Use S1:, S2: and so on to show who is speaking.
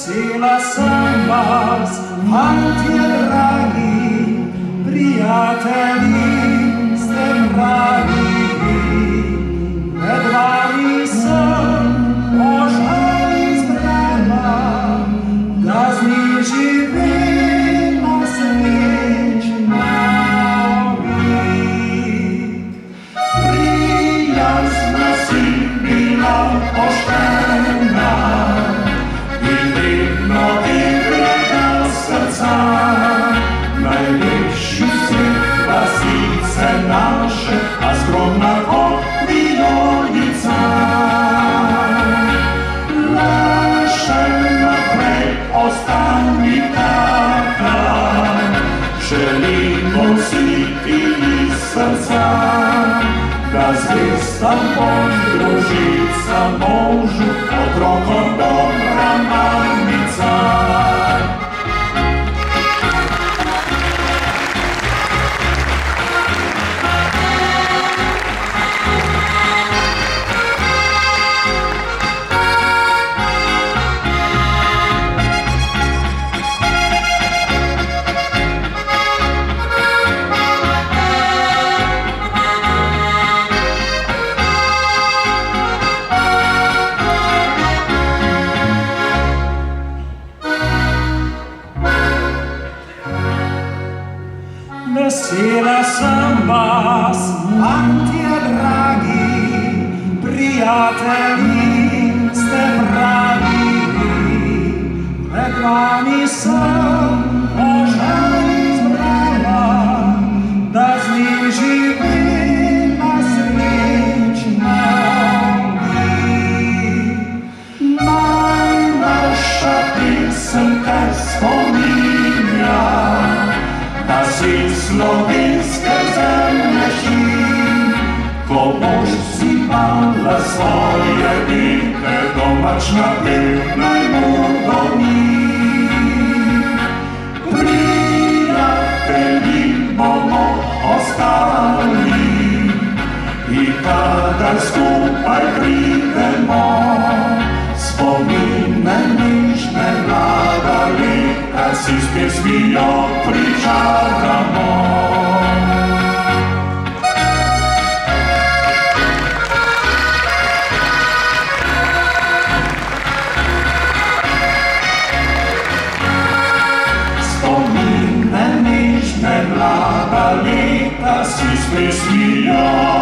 S1: Vesela sam vas, fantje dragi, prijatelji ste pravi. Pred vami sam ožali spremam, da z njih živimo srećno vi. Prijazna si bila poštena, najviši si glasice naše, a skromna kot vijolica. Naše naprej ostani taka, želimo si ti iz srca, da zvesta boš družica možu, otrokom dobra mamica. Vesela sam vas, fantje dragi, prijatelji ste pravi. Pred vami sam ožali zbrala, da z njih živimo srećno vi. Naj naša pesem te spominja, da si slovenske zemlje žin, ko boš si pala svoje dike, domačna pevna bodo mi. Prijatelji bomo ostali i kadar skupaj pridemo, spomine nižne mlada leta si s pesmijo pričakamo. Spomine nižne mlada leta si s pesmijo